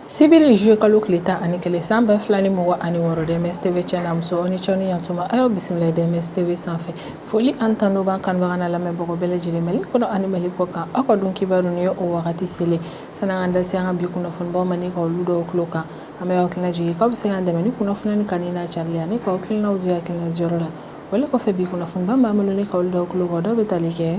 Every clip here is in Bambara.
Sibiri joué kalo kileta ani kele sanba filani mɔgɔ ani wɔɔrɔ DMS TV channel muso ni cɛw ni yantuma ayo bisimila DMS TV sanfɛ foli an tanu ban kanbaga na lamɛnbagaw bɛɛ lajɛlen Mali kɔnɔ ani Mali kɔ kan aw ka dɔn kibaru ni ye o wagati sele san'an da se an ka bi kunnafonibaw ma ni ka olu dɔw tulo kan an bɛ hakilina jigin k'aw bɛ se k'an dɛmɛ ni kunnafoni ni kanni n'a carili ani ka hakilinaw di hakilina diyɔrɔ la wale kɔfɛ bi kunnafoniba b'an bolo ni ka olu dɔw tulo kan dɔw bɛ tali kɛ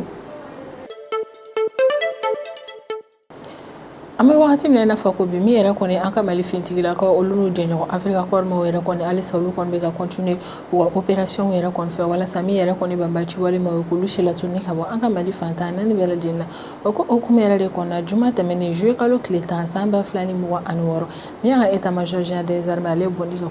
Ame wagati min na fa ko bi mi yɛrɛ kɔni an ka Mali fintigilakaw olu n'u jɛɲɔgɔn Afrika kɔrɔmaw yɛrɛ kɔni halisa olu kɔni bɛ ka continuer u ka opération yɛrɛ kɔni fɛ walasa min yɛrɛ kɔni banbaci walima u k'olu si latunu ka bɔ an ka Mali fantan naani bɛɛ lajɛlen na o ko hukumu yɛrɛ de kɔnɔna juma tɛmɛnen juillet kalo tile 10 san 2026 min y'an ka état major général des armées ale bɔndi ka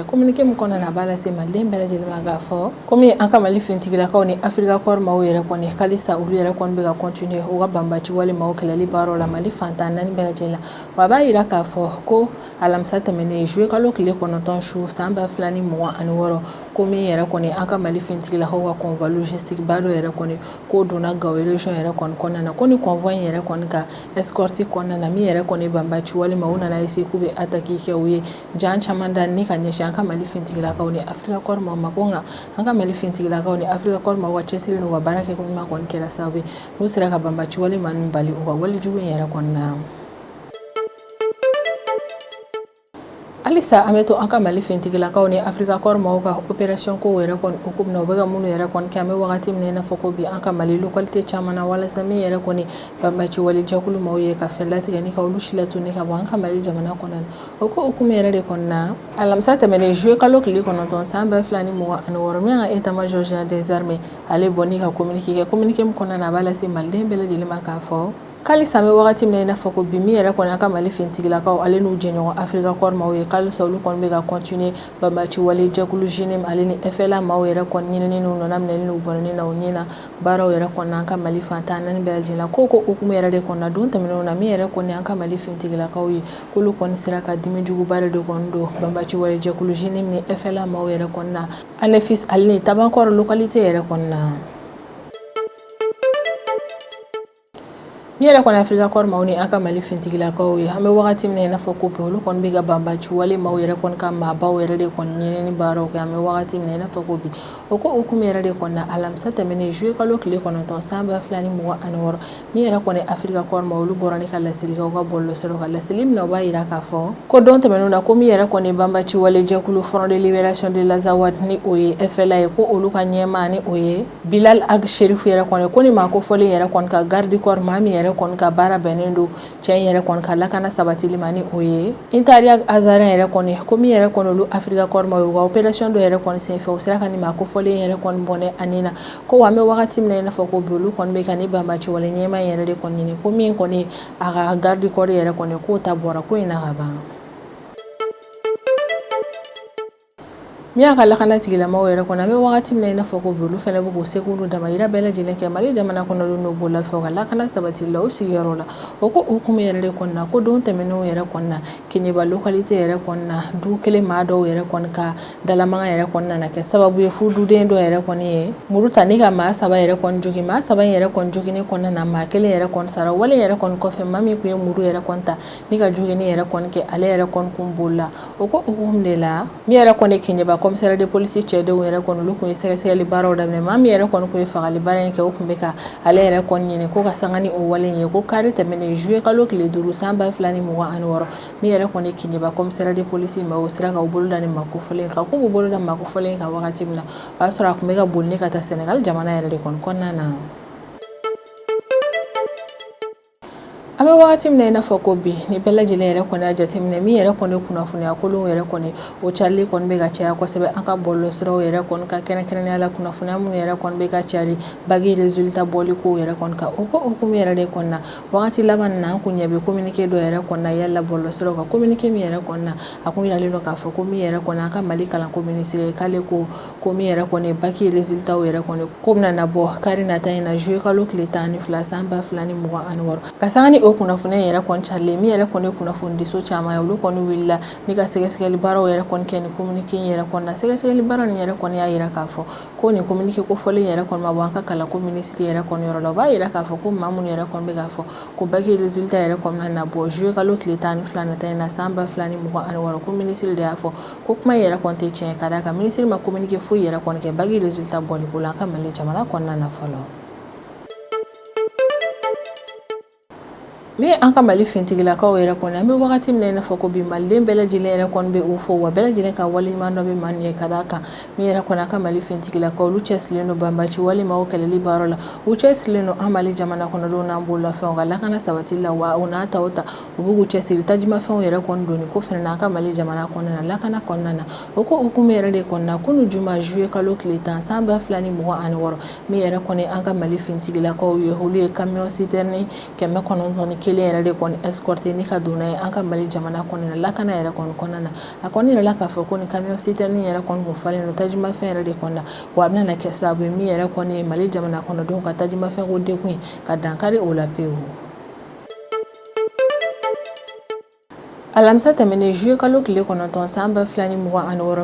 communiqué min kɔnɔna na a b'a lase maliden bɛɛ lajɛlen ma k'a fɔ komi an ka Mali fintigilakaw ni Afrika kɔrɔmaw yɛrɛ kɔni halisa olu yɛrɛ kɔni bɛ ka continuer u ka banbaci walima u kɛlɛli baaraw la Mali fantan naani bɛɛ lajɛlen la wa b'a yira k'a fɔ ko alamisa tɛmɛnen juillet kalo tile 9 su san 2026 ko min yɛrɛ kɔni an ka Mali fintigilakaw ka convoi logistique ba dɔ yɛrɛ kɔni ko donna Gao région yɛrɛ kɔni kɔnɔna na ko ni convoi in yɛrɛ kɔni ka escorte kɔnɔna na min yɛrɛ kɔni banbaci walima u nana essayer k'u bɛ attaque kɛ u ye jan caman da ni ka ɲɛsin an ka Mali fintigilakaw ni Afrika kɔrɔmaw ma ko nka an ka Mali fintigilakaw ni Afrika kɔrɔmaw ka cɛsiri n'u ka baara kɛ ɲuman kɔni kɛra sababu ye n'u sera ka banbaci walima ninnu bali u ka walejugu in yɛrɛ kɔnɔna na Alisa an bɛ to an ka Mali fintigilakaw ni Afrika kɔrɔmaw ka opération ko yɛrɛ kɔni hukumu na u bɛ ka minnu yɛrɛ kɔni kɛ an bɛ wagati min na i n'a fɔ ko bi an ka Mali localité caman na walasa min yɛrɛ kɔni banbaci walijɛkulu maaw ye ka fɛɛrɛ latigɛ ni ka olu si latunu ka bɔ an ka Mali jamana kɔnɔna na o ko hukumu yɛrɛ de kɔnɔna alamisa tɛmɛnen juillet kalo tile 9 san 2026 min y'an ka état major général des armées ale bɔnni ka communiqué min kɔnɔna na a b'a lase maliden bɛɛ lajɛlen ma k'a fɔ Kalisa bɛ wagati min na i n'a fɔ ko bi min yɛrɛ kɔni an ka Mali fintigilakaw ale n'u jɛɲɔgɔn Afrika kɔrɔmaw ye kalisa olu kɔni bɛ ka continuer banbaci walijɛkulu JNIM ale ni FLA maaw yɛrɛ kɔni ɲinini n'u nɔna minɛni n'u bɔnɛni na u ɲɛ na baaraw yɛrɛ kɔni an ka Mali fantan naani bɛɛ lajɛlen na ko hukumu yɛrɛ de kɔnɔna don tɛmɛnenw na min yɛrɛ kɔni an ka Mali fintigilakaw ye k'olu kɔni sera ka dimi juguba de kɔni don banbaci walijɛkulu JNIM ni FLA maaw yɛrɛ kɔni na ANEFIS ale ni Tabankɔrɔ localité yɛrɛ kɔni na mi yɛrɛ kɔni Afrika kɔrɔmaw ni an ka Mali fintigilakaw ye an bɛ wagati min na i n'a fɔ ko bi olu kɔni bɛ ka banbaci walimaw yɛrɛ kɔni ka maabaw yɛrɛ de kɔni ɲinini baaraw kɛ an bɛ wagati min na i n'a fɔ ko bi o ko hukumu yɛrɛ de kɔnɔna alamisa tɛmɛnen juillet kalo tile 9 san 2026 min yɛrɛ kɔni Afrika kɔrɔmaw olu bɔra ni ka laseligaw ka bɔlɔsiraw ka laseli min na u b'a yira k'a fɔ ko don tɛmɛnenw na ko min yɛrɛ kɔni banbaci walijɛkulu Front de Libération de l'Azawad ni o ye FLA ye ko olu ka ɲɛmaa ni o ye Bilal Ag Cherif yɛrɛ kɔni ko ni maa kofɔlen yɛrɛ kɔni ka garde corps maa min yɛrɛ kɔni ka baara bɛnnen don cɛ yɛrɛ kɔni ka lakana sabatili ma ni o ye Intariag Azarin yɛrɛ kɔni ko min yɛrɛ kɔni olu Afrika kɔrɔmaw u ka opération dɔ yɛrɛ kɔni senfɛ u sera ka ni maa kofɔlen yɛrɛ kɔni bɔnɛ ani na ko an bɛ wagati min na i n'a fɔ ko bi olu kɔni bɛ ka ni banbaci wale ɲɛmaa yɛrɛ de kɔni ɲini ko min kɔni a ka garde corps yɛrɛ kɔni k'o ta bɔra ko in na ka ban min y'a ka lakana tigilamaaw yɛrɛ kɔnɔ an bɛ wagati min na i n'a fɔ ko bi olu fana bɛ k'u seko n'u damayira bɛɛ lajɛlen kɛ Mali jamana kɔnɔdenw n'u bololafɛw u ka lakana sabatili la u sigiyɔrɔ la o ko hukumu yɛrɛ de kɔnɔna ko don tɛmɛnenw yɛrɛ kɔnɔna Keɲeba localité yɛrɛ kɔnɔna du kelen maa dɔw yɛrɛ kɔni ka dalamagan yɛrɛ kɔnɔna na kɛ sababu ye fu duden dɔ yɛrɛ kɔni ye muru ta ni ka maa saba yɛrɛ kɔni jogin maa saba in yɛrɛ kɔni jogini kɔnɔna na maa kelen yɛrɛ kɔni sara wale yɛrɛ kɔni kɔfɛ maa min tun ye muru yɛrɛ kɔni ta ni ka jogini yɛrɛ kɔni kɛ ale yɛrɛ kɔni kun bolila o ko hukumu de la min yɛrɛ kɔni Keɲeba commissaire de police cɛdenw yɛrɛ kɔni olu kun ye sɛgɛsɛgɛli baaraw daminɛ maa min yɛrɛ kɔni kun ye fagali baara in kɛ o kun bɛ ka ale yɛrɛ kɔni ɲini ko ka sanga ni o wale in ye ko kari tɛmɛnen juillet kalo tile 5 san 2026 min yɛrɛ kɔni Keɲeba commissaire de police ma o sera ka u bolo da ni maa kofɔlen kan k'u b'u bolo da maa kofɔlen kan wagati min na o y'a sɔrɔ a kun bɛ ka boli ka taa Sénégal jamana yɛrɛ de kɔni kɔnɔna na an bɛ wagati min na i n'a fɔ ko bi ni bɛɛ lajɛlen yɛrɛ kɔni y'a jateminɛ min yɛrɛ kɔni kunnafoniya kolonw yɛrɛ kɔni o carili kɔni bɛ ka caya kosɛbɛ an ka bɔlɔlɔsiraw yɛrɛ kɔni ka kɛrɛnkɛrɛnnenya la kunnafoniya minnu yɛrɛ kɔni bɛ ka cari bagi résultat bɔli kow yɛrɛ kɔni kan o ko hukumu yɛrɛ de kɔnɔna wagati laban na an kun ɲɛ bɛ communiqué dɔ yɛrɛ kɔnɔna yala bɔlɔlɔsiraw ka communiqué min yɛrɛ kɔnɔna a kun yiralen don k'a fɔ ko min yɛrɛ kɔni an ka Mali kalanko ministère k'ale ko min yɛrɛ kɔni bagi résultat yɛrɛ kɔni ko bɛna bɔ kari nata in na juillet kalo tile 12 san 2026 ka sanga ni o kunnafoni yɛrɛ kɔni carilen min yɛrɛ kɔni kunnafonidiso caman ye olu kɔni wulila ni ka sɛgɛsɛgɛli baaraw yɛrɛ kɔni kɛ ni communiqué yɛrɛ kɔnɔna sɛgɛsɛgɛli baara nin yɛrɛ kɔni y'a yira k'a fɔ ko nin communiqué kofɔlen yɛrɛ kɔni ma bɔ an ka kalanko ministre yɛrɛ kɔni yɔrɔ la o b'a yira k'a fɔ ko maa minnu yɛrɛ kɔni bɛ k'a fɔ ko bac résultat yɛrɛ kɔnɔna na bɔ juillet kalo tile 12 nata in na san 2026 ko ministre de y'a fɔ ko kuma yɛrɛ kɔni tɛ tiɲɛ ka d'a kan ministre ma communiqué foyi yɛrɛ kɔni kɛ bac résultat bɔli ko la an ka Mali jamana kɔnɔna na fɔlɔ. Mais an ka Mali fintigilakaw yɛrɛ kɔni an bɛ wagati min na i n'a fɔ ko bi maliden bɛɛ lajɛlen yɛrɛ kɔni bɛ u fo wa bɛɛ lajɛlen ka waleɲuman dɔ bɛ maa nin ye ka d'a kan min yɛrɛ kɔni an ka Mali fintigilakaw olu cɛsirilen don banbaci walima o kɛlɛli baaraw la u cɛsirilen don an Mali jamana kɔnɔdenw n'an bololafɛnw ka lakana sabatili la wa u n'a ta o ta u b'u cɛsiri tajimafɛnw yɛrɛ kɔni doni ko fɛnɛ na an ka Mali jamana kɔnɔna na lakana kɔnɔna na o ko hukumu yɛrɛ de kɔnɔna kunu juma juillet kalo tile 10 san 2026 min yɛrɛ kɔni an ka Mali fintigilakaw ye olu ye camion citerne 901 yɛrɛ de kɔni escorté ni ka donna ye an ka Mali jamana kɔnɔna na lakana yɛrɛ kɔnɔna na a kɔni yɛrɛ la k'a fɔ ko ni camion citerne yɛrɛ kɔni kun falen don tajimafɛn yɛrɛ de kɔnɔna wa a bɛna kɛ sababu ye min yɛrɛ kɔni ye Mali jamana kɔnɔdenw ka tajimafɛn ko dekun ka dankari o la pewu. Alamisa tɛmɛnen juillet kalo tile 9 san 2026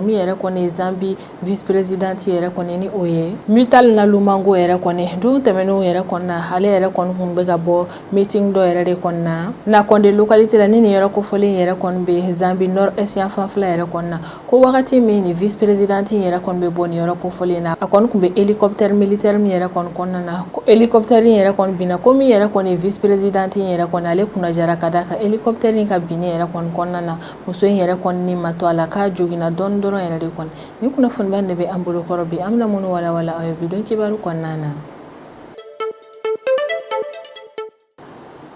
min yɛrɛ kɔni ye Zambi vice présidente yɛrɛ kɔni ni o ye Mutal Nalumango yɛrɛ kɔni don tɛmɛnenw yɛrɛ kɔni na ale yɛrɛ kɔni kun bɛ ka bɔ meeting dɔ yɛrɛ de kɔni na Nakonde localité la ni nin yɛrɛ kofɔlen yɛrɛ kɔni bɛ Zambi Nord Est yan fanfɛla yɛrɛ kɔni na ko wagati min ni vice présidente yɛrɛ kɔni bɛ bɔ nin yɔrɔ kofɔlen na a kɔni kun bɛ hélicoptère militaire min yɛrɛ kɔni kɔnɔna na ko hélicoptère yɛrɛ kɔni binna ko min yɛrɛ kɔni vice présidente yɛrɛ kɔni ale kunna jara ka d'a kan hélicoptère ka binni yɛrɛ kɔnɔna na muso in yɛrɛ kɔni ni ma to a la k'a joginna dɔɔni dɔrɔn yɛrɛ de kɔni ni kunnafoniba de bɛ an bolo kɔrɔ bi an bɛna minnu walawala aw ye bidon kibaru kɔnɔna na.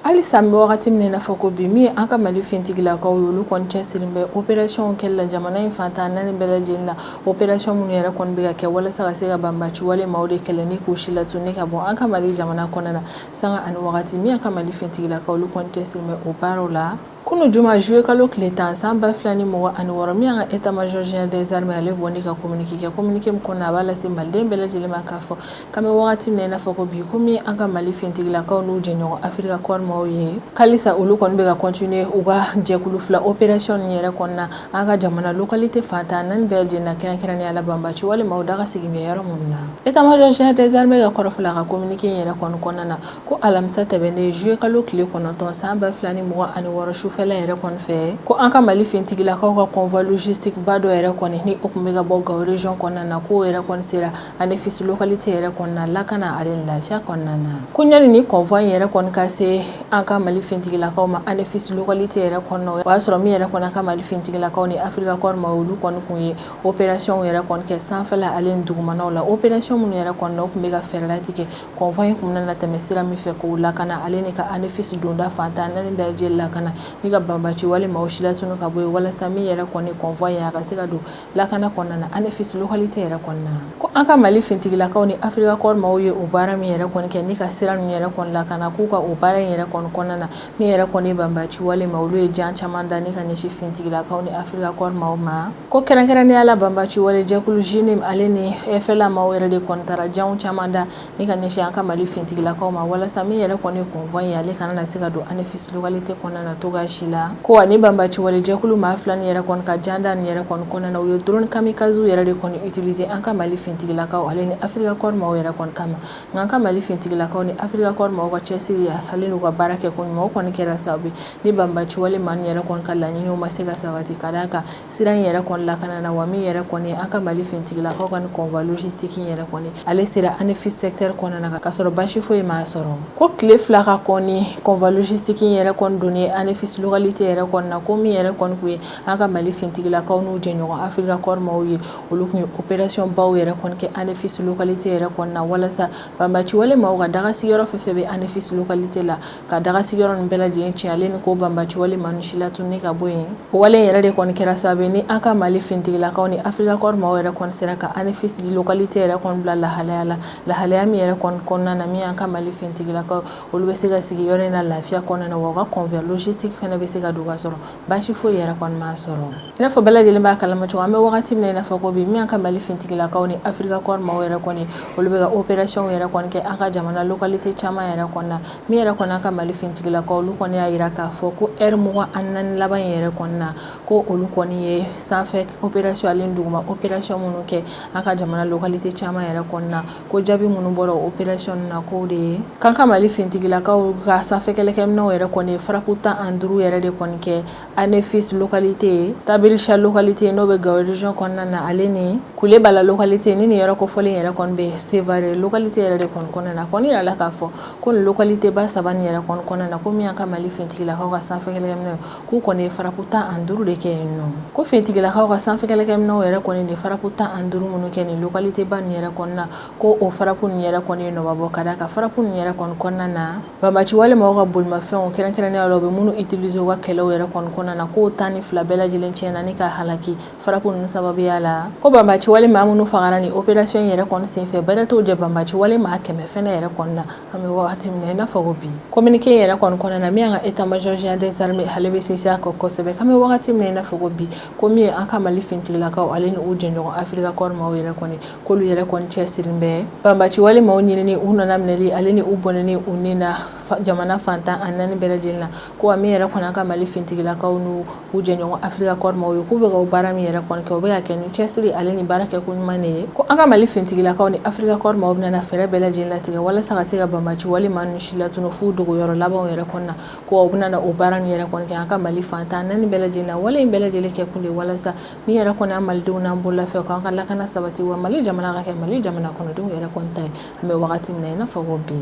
Halisa an bɛ wagati min na i n'a fɔ ko bi min an ka Mali fintigilakaw ye olu kɔni cɛsirilen bɛ opération kɛli la jamana in fantan naani bɛɛ lajɛlen na opération minnu yɛrɛ kɔni bɛ ka kɛ walasa ka se ka banbaci walemaw de kɛlɛ ni k'u si latunu ka bɔ an ka Mali jamana kɔnɔna na sanga ani wagati min an ka Mali fintigilakaw olu kɔni cɛsirilen bɛ o baaraw la. Kunu juma juillet kalo tile 10 san 2026 min an ka état major général des armées ale bɔ ni ka communiqué kɛ communiqué min kɔnɔna a b'a lase maliden bɛɛ lajɛlen ma k'a fɔ k'an bɛ wagati min na i n'a fɔ ko bi komi an ka Mali fintigilakaw n'u jɛɲɔgɔn Afrika kɔri maaw ye halisa olu kɔni bɛ ka continuer u ka jɛkulu fila opération nin yɛrɛ kɔnɔna an ka jamana localité fantan naani bɛɛ lajɛlen na kɛrɛnkɛrɛnnenya la banbaci walima u da ka segin bɛ yɔrɔ minnu na état major général des armées ka kɔrɔfɔla ka communiqué yɛrɛ kɔni kɔnɔna na ko alamisa tɛmɛnen juillet kalo tile 9 san 2026 sufɛla yɛrɛ kɔni fɛ ko an ka Mali fintigilakaw ka convoi logistique ba dɔ yɛrɛ kɔni ni o kun bɛ ka bɔ Gao région kɔnɔna na ko yɛrɛ kɔni sera Anefis localité yɛrɛ kɔnɔna lakana ale lafiya kɔnɔna na ko ɲani ni convoi yɛrɛ kɔni ka se an ka Mali fintigilakaw ma Anefis localité yɛrɛ kɔnɔna o y'a sɔrɔ min yɛrɛ kɔni an ka Mali fintigilakaw ni Afrika kɔri ma olu kɔni kun ye opération yɛrɛ kɔni kɛ sanfɛla ale ni dugumanaw la opération minnu yɛrɛ kɔni na o kun bɛ ka fɛɛrɛ latigɛ convoi kun bɛna tɛmɛ sira min fɛ k'o lakana ale ni ka Anefis donda fantan naani bɛɛ lajɛlen lakana ni ka banbaci walima o si latunu ka bɔ yen walasa min yɛrɛ kɔni convoi a ka se ka don lakana kɔnɔna na Anefis localité yɛrɛ kɔnɔna ko an ka Mali fintigilakaw ni Afrika kɔri maaw ye o baara min yɛrɛ kɔni kɛ ni ka sira ninnu yɛrɛ kɔni lakana k'u ka o baara in yɛrɛ kɔni kɔnɔna na min yɛrɛ kɔni banbaci walima olu ye jan caman da ni ka ɲɛsin fintigilakaw ni Afrika kɔri maaw ma ko kɛrɛnkɛrɛnnenya la banbaci wale jɛkulu JINIM ale ni FLA maaw yɛrɛ de kɔni taara janw caman da ni ka ɲɛsin an ka Mali fintigilakaw ma walasa min yɛrɛ kɔni convoi ale kana na se ka don Anefis localité kɔnɔna na togoya si la ko ani banbaci wale jɛkulu maa fila ni yɛrɛ kɔni ka janda ni yɛrɛ kɔni kɔnɔna na u ye drone kamikaze yɛrɛ de kɔni utiliser an ka Mali fintigilakaw ale ni Afrika kɔri maaw yɛrɛ kɔni kama nka an ka Mali fintigilakaw ni Afrika kɔri maaw ka cɛsiri ale n'u ka baara kɛ ko ɲuman o kɔni kɛra sababu ni banbaci wale maa ni yɛrɛ kɔni ka laɲiniw ma se ka sabati ka d'a kan sira in yɛrɛ kɔni lakana na wa min yɛrɛ kɔni an ka Mali fintigilakaw ka ni convoi logistique yɛrɛ kɔni ale sera Anefis secteur kɔnɔna na ka sɔrɔ basi foyi m'a sɔrɔ ko tile fila ka kɔni convoi logistique yɛrɛ kɔni donni Anefis localité yɛrɛ kɔni na ko min yɛrɛ kɔni kun ye an ka Mali fintigilakaw n'u jɛɲɔgɔn Afrika kɔri maaw ye olu kun ye opération baw yɛrɛ kɔni kɛ Anefis localité yɛrɛ kɔni na walasa banbaci wale maaw ka daga sigiyɔrɔ fɛn fɛn bɛ Anefis localité la ka daga sigiyɔrɔ nin bɛɛ lajɛlen tiɲɛ ale ni ko banbaci wale maa ni si latunu ka bɔ yen o wale yɛrɛ de kɔni kɛra sababu ni an ka Mali fintigilakaw ni Afrika kɔri maaw yɛrɛ kɔni sera ka Anefis localité yɛrɛ kɔni bila lahalaya la lahalaya min yɛrɛ kɔni kɔnɔna na min an ka Mali fintigilakaw olu bɛ se ka sigi yɔrɔ in na lafiya kɔnɔna na wa u ka convoi logistique fɛnɛ fana bɛ se ka don ka sɔrɔ baasi foyi yɛrɛ kɔni ma sɔrɔ i n'a fɔ bɛɛ lajɛlen b'a kalama cogo an bɛ wagati min na i n'a fɔ ko bi min ka Mali fintigilakaw ni Afrika kɔri maaw yɛrɛ kɔni olu bɛ ka opération yɛrɛ kɔni kɛ an ka jamana localité caman yɛrɛ kɔni na min yɛrɛ kɔni an ka Mali fintigilakaw olu kɔni y'a yira k'a fɔ ko heure 24 laban yɛrɛ kɔni na ko olu kɔni ye sanfɛ opération ale duguma opération minnu kɛ an ka jamana localité caman yɛrɛ kɔni na ko jaabi minnu bɔra opération na ko de ye kan ka Mali fintigilakaw ka sanfɛ kɛlɛkɛminɛw yɛrɛ kɔni frappe 15 yɛrɛ de kɔni kɛ Anefis localité Tabilicha localité n'o bɛ Gawo région kɔnɔna na ale ni Kulebala localité ni nin yɔrɔ kofɔlen yɛrɛ kɔni bɛ Sevare localité yɛrɛ de kɔni kɔnɔna na kɔni yira la k'a fɔ ko nin localité ba saba nin yɛrɛ kɔni kɔnɔna na ko min ka Mali fintigilakaw ka sanfɛ kɛlɛkɛminɛw k'u kɔni ye frappe 15 de kɛ yen nɔ ko fintigilakaw ka sanfɛ kɛlɛkɛminɛw yɛrɛ kɔni de frappe 15 minnu kɛ nin localité ba nin yɛrɛ kɔnɔna ko o frappe nin yɛrɛ kɔni ye nɔbabɔ ka da ka frappe nin yɛrɛ kɔni kɔnɔna na banbaci wale maaw ka bolimafɛnw kɛrɛnkɛrɛnnenya la u bɛ minnu utiliser u ka kɛlɛw yɛrɛ kɔni kɔnɔna na k'o 12 bɛɛ lajɛlen tiɲɛna ni ka halaki frappe ninnu sababuya la ko banbaci wale maa minnu fagara ni opération yɛrɛ kɔni senfɛ bɛrɛ t'o jɛ banbaci wale maa 100 fɛnɛ yɛrɛ kɔni na an bɛ wagati min na i n'a fɔ ko bi communiqué yɛrɛ kɔni kɔnɔna na min y'an ka état major général des armées ale bɛ sinsin a kan kosɛbɛ k'an bɛ wagati min na i n'a fɔ ko bi ko min ye an ka Mali fintigilakaw ale ni u jɛɲɔgɔn Afrika kɔri maaw yɛrɛ kɔni k'olu yɛrɛ kɔni cɛsirilen bɛ banbaci wale maaw ɲinini u nana minɛli ale ni u bɔnɛni u ni na jamana fantan a 4 bɛɛ lajɛlen na ko min yɛrɛ kɔni an ka Mali fintigilakaw n'u jɛɲɔgɔn Afrika kɔri maaw ye k'u bɛ ka o baara min yɛrɛ kɔni kɛ u bɛ ka kɛ ni cɛsiri ale ni baara kɛ ko ɲuman de ye ko an ka Mali fintigilakaw ni Afrika kɔri maaw bɛna fɛɛrɛ bɛɛ lajɛlen latigɛ walasa ka se ka banbaci wale maa ninnu si latunu f'u dogoyɔrɔ labanw yɛrɛ kɔni na ko u bɛna o baara nin yɛrɛ kɔni kɛ an ka Mali fantan 4 bɛɛ lajɛlen na wale in bɛɛ lajɛlen kɛ kun de walasa min yɛrɛ kɔni an malidenw n'an bololafɛw k'an ka lakana sabati wa Mali jamana ka kɛ Mali jamana kɔnɔdenw yɛrɛ kɔni ta ye an bɛ wagati min na i n'a fɔ ko bi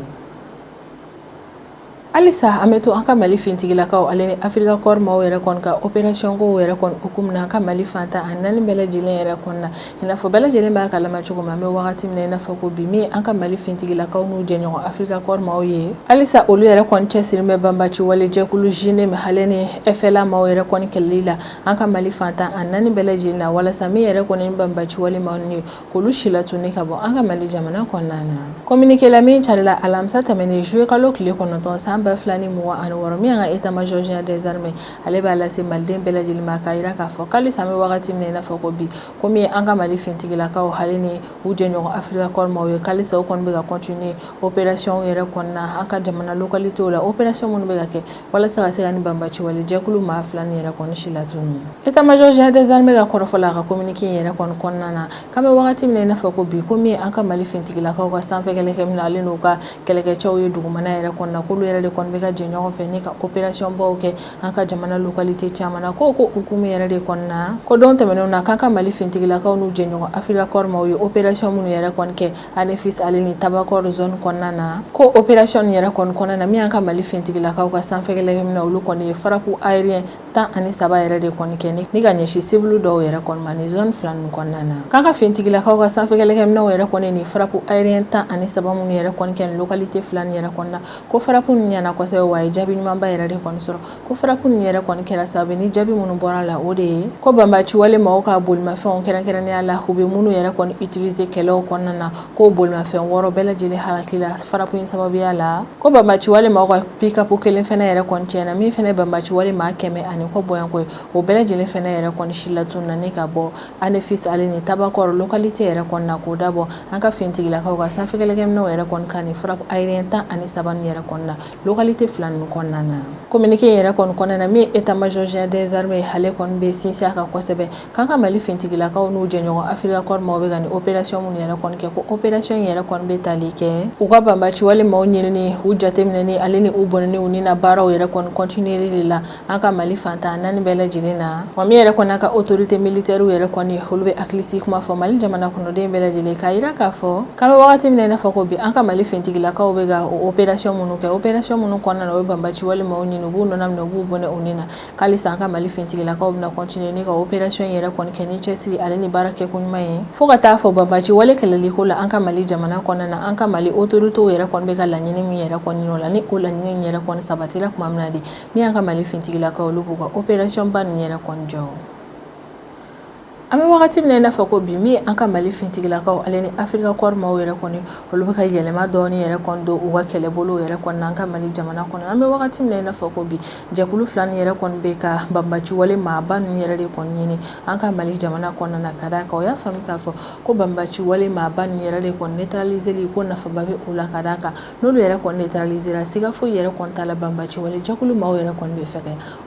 Alisa an bɛ to an ka Mali fintigilakaw ale ni Afrika kɔri maaw yɛrɛ kɔni ka opération ko yɛrɛ kɔni hukumu na an ka Mali fantan a 4 bɛɛ lajɛlen yɛrɛ kɔni na i n'a fɔ bɛɛ lajɛlen b'a kalama cogo min an bɛ wagati min na i n'a fɔ ko bi min an ka Mali fintigilakaw n'u jɛɲɔgɔn Afrika kɔri maaw ye halisa olu yɛrɛ kɔni cɛsirilen bɛ banbaci wale jɛkulu JNEM ale ni FLA maaw yɛrɛ kɔni kɛlɛli la an ka Mali fantan a 4 bɛɛ lajɛlen na walasa min yɛrɛ kɔni ni banbaci wale maaw ni k'olu si latuni ka bɔ an ka Mali jamana kɔnɔna na communiqué la min carila alamisa tɛmɛnen juillet kalo tile 9 san 2026 min y'an ka état major général des armées ale b'a lase maliden bɛɛ lajɛlen ma k'a yira k'a fɔ k'alisa an bɛ wagati min na i n'a fɔ ko bi ko min ye an ka Mali fintigilakaw ale ni u jɛɲɔgɔn Afrika kɔri maaw ye k'alisa u kɔni bɛ ka continuer opération yɛrɛ kɔni na an ka jamana localité la opération minnu bɛ ka kɛ walasa ka se ka ni banbaci wale jɛkulu maa 2 nin yɛrɛ kɔni si latunu état major général des armées ka kɔrɔfɔla a ka communiqué yɛrɛ kɔni kɔnɔna na k'an bɛ wagati min na i n'a fɔ ko bi ko min ye an ka Mali fintigilakaw ka sanfɛ kɛlɛkɛminɛ ale n'u ka kɛlɛkɛcɛw ye dugumana yɛrɛ kɔni na k'olu yɛrɛ de kɔni bɛ ka jɛ ɲɔgɔn fɛ ni ka opération baw kɛ an ka jamana localité caman na ko hukumu yɛrɛ de kɔni na ko don tɛmɛnenw na k'an ka Mali fintigilakaw n'u jɛɲɔgɔn Afrika kɔri maaw ye opération minnu yɛrɛ kɔni kɛ Anefis ale ni Tabakɔr zone kɔnɔna na ko opération nin yɛrɛ kɔni kɔnɔna na min y'an ka Mali fintigilakaw ka sanfɛ kɛlɛkɛminɛ olu kɔni ye frappe aérien 13 yɛrɛ de kɔni kɛ ni ka ɲɛsin civil dɔw yɛrɛ kɔni ma ni zone 2 nin kɔnɔna na k'an ka fintigilakaw ka sanfɛ kɛlɛkɛminɛw yɛrɛ kɔni ni frappe aérien 13 minnu yɛrɛ kɔni kɛ ni localité 2 nin yɛrɛ kɔni na ko frappe nin ɲɛna kosɛbɛ wa ye jaabi ɲumanba yɛrɛ de kɔni sɔrɔ ko frappe nin yɛrɛ kɔni kɛra sababu ni jaabi minnu bɔra la o de ye ko banbaci wale maaw ka bolimafɛnw kɛrɛnkɛrɛnnenya la u bɛ minnu yɛrɛ kɔni utiliser kɛlɛw kɔnɔna na ko bolimafɛn 6 bɛɛ lajɛlen halaki la frappe in sababuya la ko banbaci wale maaw ka pick-up kelen fɛnɛ yɛrɛ kɔni tiɲɛna min fɛnɛ banbaci wale maa 100 ani kɔ bɔyanko ye o bɛɛ lajɛlen fɛnɛ yɛrɛ kɔni si latunu ni ka bɔ Anefis ale ni Tabakɔr localité yɛrɛ kɔni na k'o dabɔ an ka fintigilakaw ka sanfɛ kɛlɛkɛminɛw yɛrɛ kɔni ka ni frappe aérien 13 nin yɛrɛ kɔni na localité 2 nin kɔnɔna na communiqué yɛrɛ kɔni kɔnɔna na min état major général des armées ale kɔni bɛ sinsin a kan kosɛbɛ k'an ka Mali fintigilakaw n'u jɛɲɔgɔn Afrika kɔri maaw bɛ ka ni opération minnu yɛrɛ kɔni kɛ ko opération yɛrɛ kɔni bɛ tali kɛ u ka banbaci wale maaw ɲinini u jateminɛni ale ni u bɔnɛni u ni na baaraw yɛrɛ kɔni continuer de la an ka Mali fantan 4 bɛɛ lajɛlen na wa min yɛrɛ kɔni an ka autorité militaire yɛrɛ kɔni olu bɛ hakilisi kuma fɔ Mali jamana kɔnɔden bɛɛ lajɛlen k'a yira k'a fɔ k'an bɛ wagati min na i n'a fɔ ko bi an ka Mali fintigilakaw bɛ ka o opération minnu kɛ opération minnu kɔnɔna na o bɛ banbaci wale maaw ɲini u b'u nɔnɔ minɛ u b'u bɔnɛ u ni na k'alisa an ka Mali fintigilakaw bɛna continuer ni ka opération yɛrɛ kɔni kɛ ni cɛsiri ale ni baara kɛ ko ɲuman ye fo ka taa fɔ banbaci wale kɛlɛliko la an ka Mali jamana kɔnɔna na an ka Mali autorité yɛrɛ kɔni bɛ ka laɲini min yɛrɛ kɔni ɲini o la ni o laɲini yɛrɛ kɔni sabatira tuma min na de min y'an ka Mali fintigilakaw olu b'u ka opération ba nin yɛrɛ kɔni jɔ. Alisa an bɛ to an ka Mali fintigilakaw Ame wakati mina ina fako bi mi an ka Mali fintigilakaw ale ni Afrika Korps maaw yɛrɛ kɔni olu bɛ ka yɛlɛma dɔɔni yɛrɛ kɔni don u ka kɛlɛbolo yɛrɛ kɔni an ka Mali jamana kɔnɔ. Ame wakati mina ina fako bi jɛkulu fila ni yɛrɛ kɔni bɛ ka banbaci wale maaba ninnu yɛrɛ de kɔni ɲini an ka Mali jamana kɔnɔ na ka d'a kan o y'a faamu k'a fɔ ko banbaci wale maaba ninnu yɛrɛ de kɔni neutraliseli ko nafaba bɛ o la ka d'a kan n'olu yɛrɛ kɔni neutralisera siga foyi yɛrɛ kɔni t'a la banbaci wale jɛkulu maaw yɛrɛ kɔni bɛ fɛ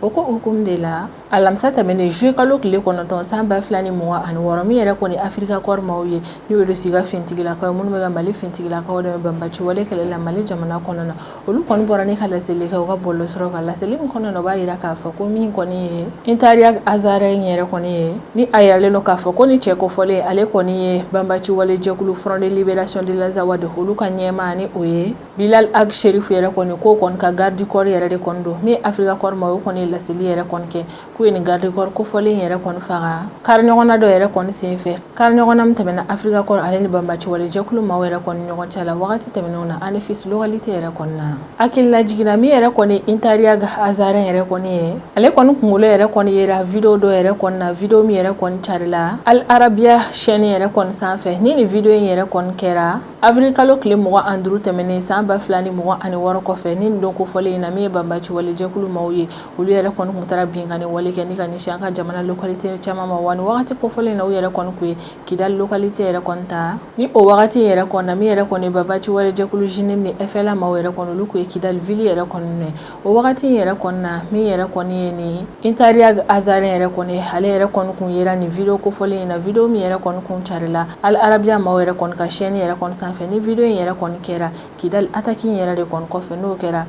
o ko hukumu de la alamisa tɛmɛnen juillet kalo tile 9 san 2026 mi yɛrɛ kɔni Afrika Korps maaw ye ni o de siga fintigilakaw minnu bɛ ka Mali fintigilakaw dɛmɛ banbaci wale kɛlɛ la Mali jamana kɔnɔ na olu kɔni bɔra ni ka laseli kɛ u ka bɔlɔsɔrɔ ka laseli min kɔnɔ na o b'a yira k'a fɔ ko min kɔni ye Intariag Azare yɛrɛ kɔni ye ni a yiralen don k'a fɔ ko ni cɛ kofɔlen ale kɔni ye banbaci wale jɛkulu Front de Libération de l'Azawad olu ka ɲɛmaa ni o ye Bilal Ag Sherif yɛrɛ kɔni ko kɔni ka garde du corps yɛrɛ de kɔni don min Afrika Korps maaw kɔni laseli yɛrɛ kɔni kɛ k'u ye ni garde du corps kofɔlen yɛrɛ kɔni faga kari ɲɔgɔnna dɔ yɛrɛ kɔni senfɛ kari ɲɔgɔnna min tɛmɛna Afrika Korps ale ni banbaci wale jɛkulu maaw yɛrɛ kɔni ɲɔgɔn cɛ la wagati tɛmɛnenw na ANEFIS localité yɛrɛ kɔni na hakilila jiginna min yɛrɛ kɔni Intariag Azare yɛrɛ kɔni ye ale kɔni kunkolo yɛrɛ kɔni yera video dɔ yɛrɛ kɔni na video min yɛrɛ kɔni carila Al Arabia chaîne yɛrɛ kɔni sanfɛ ni video in yɛrɛ kɔni kɛra avril kalo tile 25 tɛmɛnen san 2026 kɔfɛ ni don kofɔlen na min ye banbaci wale jɛkulu maaw ye olu yɛrɛ kɔni kun taara binkani wale kɛ ni ka ɲɛsin an ka jamana localité caman ma wa ni wagati kofɔlen na u yɛrɛ kɔni kun ye Kidal localité yɛrɛ kɔni ta ni o wagati yɛrɛ kɔni na min yɛrɛ kɔni banbaci wale jɛkulu JINEM ni FLA maaw yɛrɛ kɔni olu kun ye Kidal ville yɛrɛ kɔni nɛ o wagati yɛrɛ kɔni na min yɛrɛ kɔni ye ni Intariag Azare yɛrɛ kɔni ale yɛrɛ kɔni kun yera ni video kofɔlen na video min yɛrɛ kɔni kun carila Al Arabia maaw yɛrɛ kɔni ka chaîne yɛrɛ kɔni sanfɛ ni video in yɛrɛ kɔni kɛra Kidal attaque yɛrɛ de kɔni kɔfɛ n'o kɛra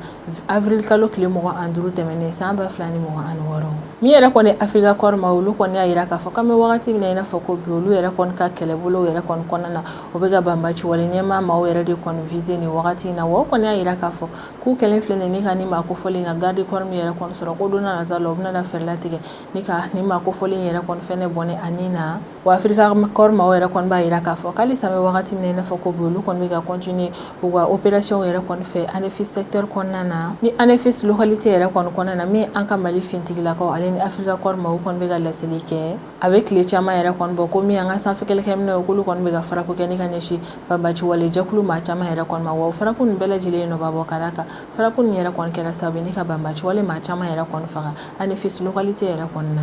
avril kalo tile 25 tɛmɛnen san 2026 min yɛrɛ kɔni Afrika Korps maaw olu kɔni y'a yira k'a fɔ k'an bɛ wagati min na i n'a fɔ ko bi olu yɛrɛ kɔni ka kɛlɛbolo yɛrɛ kɔni kɔnɔna na o bɛ ka banbaci wale ɲɛmaa maaw yɛrɛ de kɔni viser ni wagati in na wa o kɔni y'a yira k'a fɔ k'u kɛlen filɛ ni ka ni maa kofɔlen ka garde corps min yɛrɛ kɔni sɔrɔ ko don na nata la u bɛna fɛɛrɛ latigɛ ni ka ni maa kofɔlen yɛrɛ kɔni fɛnɛ bɔnɛ ani na wa Afrika Korps maaw yɛrɛ kɔni b'a yira k'a fɔ k'ale sa bɛ wagati min na i n'a fɔ ko bi olu kɔni bɛ ka continuer u ka opération yɛrɛ kɔni fɛ ANEFIS secteur kɔnɔna na ni ANEFIS localité yɛrɛ kɔni kɔnɔna na min an ka Mali fintigilakaw ale ni Afrika Korps maaw kɔni bɛ ka laseli kɛ a bɛ tile caman yɛrɛ kɔni bɔ ko min an ka sanfɛ kɛlɛkɛminɛw k'olu kɔni bɛ ka farako kɛ ni ka ɲɛsin banbaci wale jɛkulu maa caman yɛrɛ kɔni ma wa o farako nin bɛɛ lajɛlen nɔ b'a bɔ ka d'a kan farako nin yɛrɛ kɔni kɛra sababu ye ni ka banbaci wale maa caman yɛrɛ kɔni faga ANEFIS localité yɛrɛ kɔni na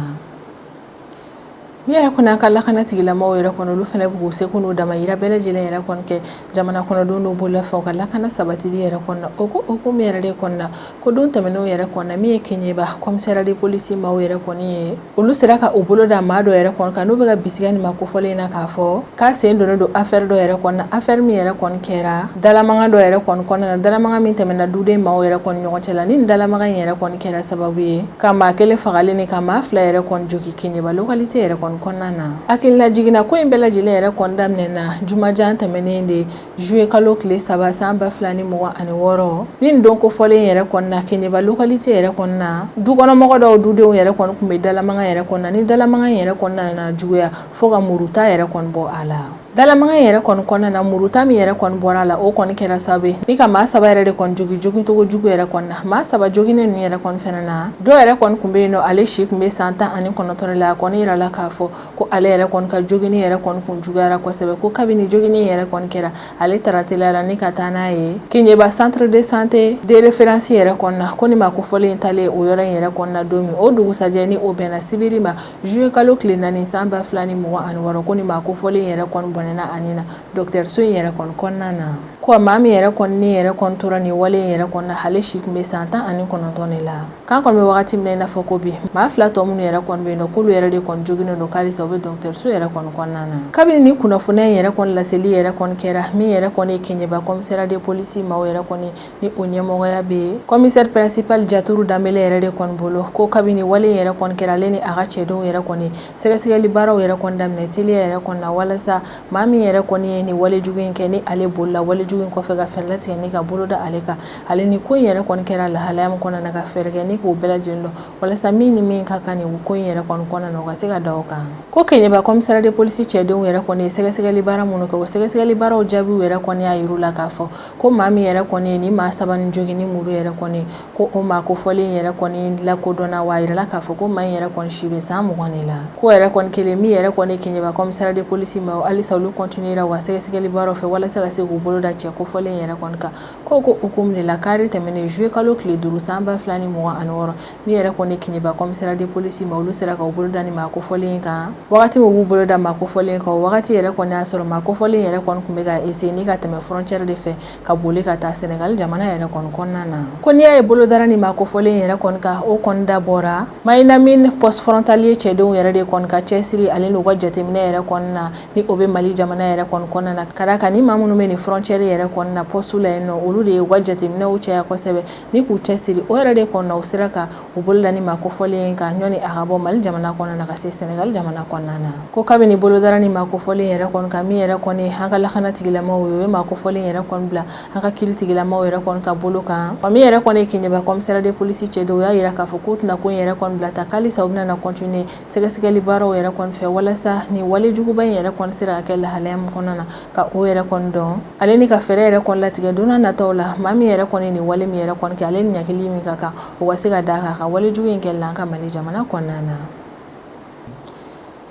mi yɛrɛ kɔni an ka lakana tigilamɔgɔw yɛrɛ kɔni olu fɛnɛ b'u seko n'u dama yira bɛɛ lajɛlen yɛrɛ kɔni kɛ jamana kɔnɔdenw n'u bolola fɛ u ka lakana sabatili yɛrɛ kɔni na o ko hukumu yɛrɛ de kɔni na ko don tɛmɛnenw yɛrɛ kɔni na min ye Keɲeba commissaire de police maaw yɛrɛ kɔni ye olu sera ka u bolo da maa dɔ yɛrɛ kɔni kan n'u bɛ ka bisigiya nin ma kofɔlen na k'a fɔ k'a sen donnen don affaire dɔ yɛrɛ kɔni na affaire min yɛrɛ kɔni kɛra dalamagan dɔ yɛrɛ kɔni kɔnɔna na dalamagan min tɛmɛna duden maaw yɛrɛ kɔni ɲɔgɔn cɛ la ni dalamagan in yɛrɛ kɔni kɛra sababu ye ka maa kelen fagalen ni ka maa fila yɛrɛ kɔni jogi Keɲeba localité yɛrɛ kɔni kɔnɔna na hakilila jiginna ko in bɛɛ lajɛlen yɛrɛ kɔni daminɛna jumajan tɛmɛnen de juillet kalo tile 3 san 2026 ni don kofɔlen yɛrɛ kɔni na Keɲeba localité yɛrɛ kɔni na dukɔnɔmɔgɔ dɔw dudenw yɛrɛ kɔni kun bɛ dalamagan yɛrɛ kɔni na ni dalamagan yɛrɛ kɔni nana juguya fo ka muruta yɛrɛ kɔni bɔ a la dalamagan yɛrɛ kɔni kɔnɔna na muruta min yɛrɛ kɔni bɔra la o kɔni kɛra sababu ye ni ka maa saba yɛrɛ de kɔni jogi togo jugu yɛrɛ kɔni na maa saba joginen ninnu yɛrɛ kɔni fɛnɛ na dɔw yɛrɛ kɔni kun bɛ yen nɔ ale si kun bɛ san 19 la a kɔni yirala k'a fɔ ko ale yɛrɛ kɔni ka jogini yɛrɛ kɔni kun juguyara kosɛbɛ ko kabini jogini yɛrɛ kɔni kɛra ale taara teliya la ni ka taa n'a ye Keɲeba centre de santé de référence yɛrɛ kɔni na ko ni maa kofɔlen talen o yɔrɔ in yɛrɛ kɔni na don min o dugusajɛ ni o bɛnna sibiri ma juillet kalo tile 4 san 2026 ko ni maa kofɔlen yɛrɛ kɔni bɔnɛna ani na dɔgɔtɔrɔso in yɛrɛ kɔni kɔnɔna na ko maa min yɛrɛ kɔni ni yɛrɛ kɔni tora ni wale in yɛrɛ kɔni na ale si kun bɛ san 19 de la k'an kɔni bɛ wagati min na i n'a fɔ ko bi maa fila tɔ minnu yɛrɛ kɔni bɛ yen nɔ k'olu yɛrɛ de kɔni joginen don k'alisa u bɛ dɔgɔtɔrɔso yɛrɛ kɔni kɔnɔna na kabini ni kunnafoniya in yɛrɛ kɔni laseli yɛrɛ kɔni kɛra min yɛrɛ kɔni ye Keɲeba commissaire de police maaw yɛrɛ kɔni ni o ɲɛmɔgɔya bɛ commissaire principal Jaturu Danbele yɛrɛ de kɔni bolo ko kabini wale in yɛrɛ kɔni kɛra ale ni a ka cɛdenw yɛrɛ kɔni sɛgɛsɛgɛli baaraw yɛrɛ kɔni daminɛ teliya yɛrɛ kɔni na walasa maa min yɛrɛ kɔni ye ni wale jugu in kɛ ni ale bolila wale jugu ko fe ga ferla ti ni ka bolo da aleka ale ni ko yere kon kera la halam kon na ga ferge ni ko bela jindo wala samini min ka kan ni ko yere kon na ga se ga dawka ko kenye ba komisara de police chede yere kon sege sege libara muno ko sege sege libara o jabi yere kon ya irula ka fo ko mami yere kon ni ma saban jogi ni muru yere kon ko o ma ko fole yere kon la ko dona wa ira la ka fo ko ma yere kon shibe samu la ko yere kon kele mi yere kon kenye ba komisara de police ma ali saulu continuera wa sege sege libara fe wala sege sege bolo da che ko fole yere kon ka ko hukum de la kari temene jouer kalo clé duru samba flani mo anoro mi yere kon kenye ba komisara de police ma ulu sera ka bolo da ni ma ko fole ka wakati wo bolo da ma ko fole ka wakati yere kon ya soro ma ko fole yere kon kumbe ga ese ni ka teme frontière de fe ka bole ka ta Senegal jamana yere kon konnana ko ni ay bolo dara ni ma ko fole yere kon ka o kon da bora mayna min post frontalier che do yere de kon ka chesiri aleno wajjate min yere kon na ni obe Mali jamana yere kon konnana karaka ni mamunu meni frontière yere kon na postula no ulu de wajjate min o che ya ko sebe ni ku chesiri o yere de kon na usiraka o bolo da ni ma ko fole ka nyoni ahabo Mali jamana konnana ka Senegal jamana konnana ko kabe ni bolo dara ni ma ko fole yere kon ka mi yere kon hanga la khana tigila ma we ma ko fole yere kon bla hanga kili tigila ma yere kon ka bolo ka mi yere kon kinye ba komisara de police che do ya yere ka fukut na ko yere kon bla ta kali saubna na continue sega sega libaro yere kon fe wala sa ni wale jugu ba yere kon sira akela halem konana ka o yere kon do aleni ka fere yere kon la tiga duna na tawla mami yere kon ni wale mi yere kon ka aleni nyakili mi kaka o wasiga daka ka wale jugu ngella ka Mali jamana konana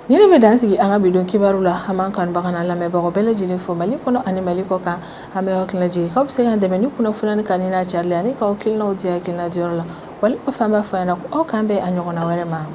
ni be dansi anga bidon kibarula haman kan bakana la me bago bele jile fo Mali kono ani Mali ko ka ame wakla ji ko se gande meni kuno fulani kanina charle ani ka okilna udia kilna diorla wala ko famba fa na ko kambe anyoko na wele ma